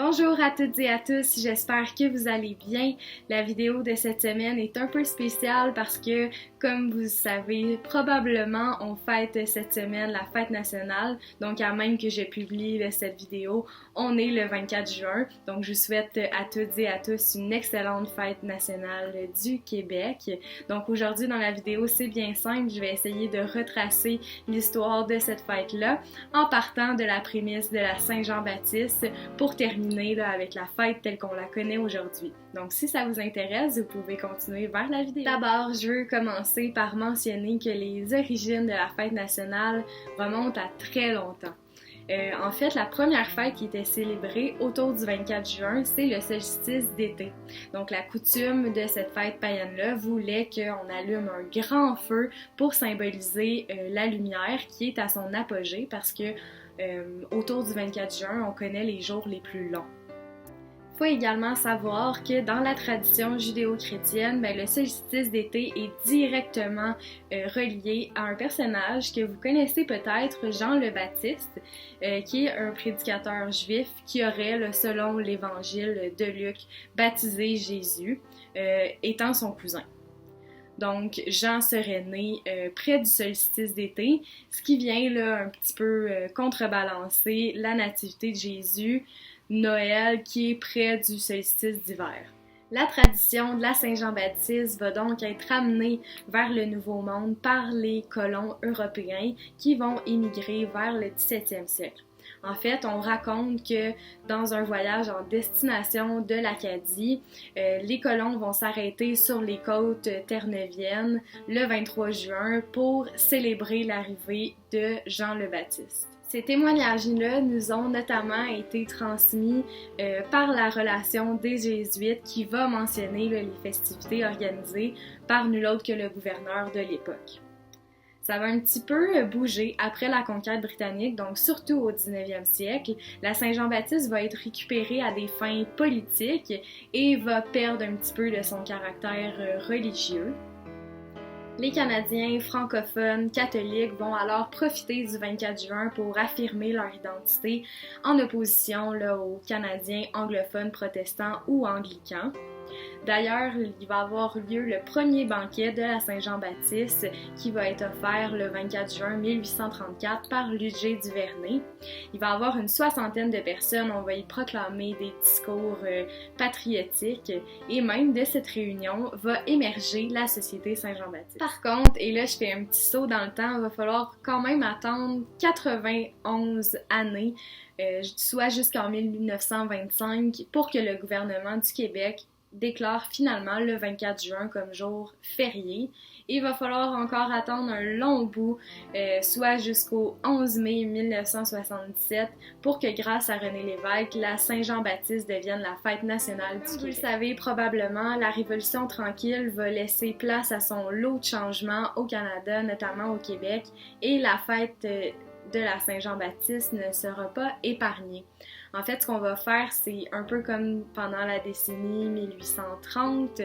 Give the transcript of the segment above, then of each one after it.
Bonjour à toutes et à tous, j'espère que vous allez bien. La vidéo de cette semaine est un peu spéciale parce que, comme vous savez, probablement on fête cette semaine la fête nationale. Donc, à même que je publie cette vidéo, on est le 24 juin. Donc, je vous souhaite à toutes et à tous une excellente fête nationale du Québec. Donc, aujourd'hui dans la vidéo, c'est bien simple, je vais essayer de retracer l'histoire de cette fête-là en partant de la prémisse de la Saint-Jean-Baptiste pour terminer avec la fête telle qu'on la connaît aujourd'hui. Donc si ça vous intéresse, vous pouvez continuer vers la vidéo. D'abord, je veux commencer par mentionner que les origines de la fête nationale remontent à très longtemps. En fait, la première fête qui était célébrée autour du 24 juin, c'est le solstice d'été. Donc la coutume de cette fête païenne-là voulait qu'on allume un grand feu pour symboliser la lumière qui est à son apogée parce que autour du 24 juin, on connaît les jours les plus longs. Il faut également savoir que dans la tradition judéo-chrétienne, le solstice d'été est directement relié à un personnage que vous connaissez peut-être, Jean le Baptiste, qui est un prédicateur juif qui aurait, selon l'évangile de Luc, baptisé Jésus, étant son cousin. Donc, Jean serait né près du solstice d'été, ce qui vient là, un petit peu contrebalancer la nativité de Jésus, Noël, qui est près du solstice d'hiver. La tradition de la Saint-Jean-Baptiste va donc être amenée vers le Nouveau Monde par les colons européens qui vont émigrer vers le 17e siècle. En fait, on raconte que dans un voyage en destination de l'Acadie, les colons vont s'arrêter sur les côtes terre-neuviennes le 23 juin pour célébrer l'arrivée de Jean le Baptiste. Ces témoignages-là nous ont notamment été transmis par la relation des Jésuites qui va mentionner les festivités organisées par nul autre que le gouverneur de l'époque. Ça va un petit peu bouger après la conquête britannique, donc surtout au 19e siècle. La Saint-Jean-Baptiste va être récupérée à des fins politiques et va perdre un petit peu de son caractère religieux. Les Canadiens francophones catholiques vont alors profiter du 24 juin pour affirmer leur identité en opposition aux Canadiens anglophones protestants ou anglicans. D'ailleurs, il va avoir lieu le premier banquet de la Saint-Jean-Baptiste qui va être offert le 24 juin 1834 par Ludger du Vernet. Il va y avoir une soixantaine de personnes, on va y proclamer des discours patriotiques et même de cette réunion va émerger la Société Saint-Jean-Baptiste. Par contre, et là je fais un petit saut dans le temps, il va falloir quand même attendre 91 années, soit jusqu'en 1925, pour que le gouvernement du Québec déclare finalement le 24 juin comme jour férié. Il va falloir encore attendre un long bout, soit jusqu'au 11 mai 1977, pour que grâce à René Lévesque, la Saint-Jean-Baptiste devienne la fête nationale du Québec. Vous le savez probablement, la Révolution tranquille va laisser place à son lot de changements au Canada, notamment au Québec, et la fête de la Saint-Jean-Baptiste ne sera pas épargnée. En fait, ce qu'on va faire, c'est un peu comme pendant la décennie 1830,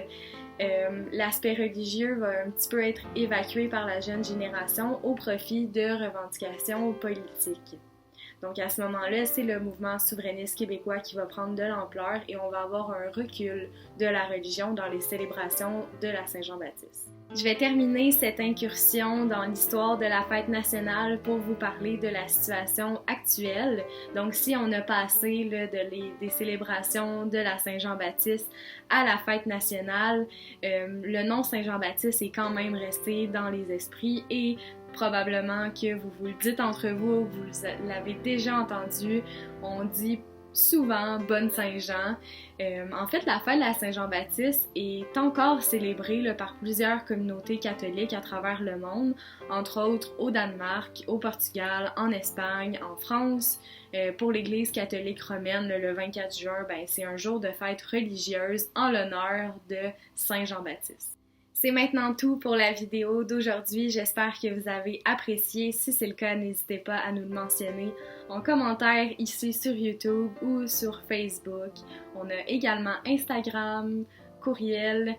l'aspect religieux va un petit peu être évacué par la jeune génération au profit de revendications politiques. Donc à ce moment-là, c'est le mouvement souverainiste québécois qui va prendre de l'ampleur et on va avoir un recul de la religion dans les célébrations de la Saint-Jean-Baptiste. Je vais terminer cette incursion dans l'histoire de la fête nationale pour vous parler de la situation actuelle. Donc si on a passé des célébrations de la Saint-Jean-Baptiste à la fête nationale, le nom Saint-Jean-Baptiste est quand même resté dans les esprits et probablement que vous vous le dites entre vous, vous l'avez déjà entendu, on dit souvent Bonne Saint-Jean. En fait, la fête de la Saint-Jean-Baptiste est encore célébrée par plusieurs communautés catholiques à travers le monde, entre autres au Danemark, au Portugal, en Espagne, en France. Pour l'Église catholique romaine, le 24 juin, c'est un jour de fête religieuse en l'honneur de Saint Jean-Baptiste. C'est maintenant tout pour la vidéo d'aujourd'hui. J'espère que vous avez apprécié. Si c'est le cas, n'hésitez pas à nous le mentionner en commentaire ici sur YouTube ou sur Facebook. On a également Instagram, courriel.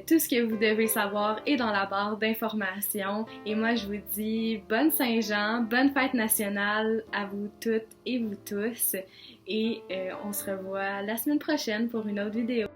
Tout ce que vous devez savoir est dans la barre d'informations. Et moi, je vous dis bonne Saint-Jean, bonne fête nationale à vous toutes et vous tous. Et on se revoit la semaine prochaine pour une autre vidéo.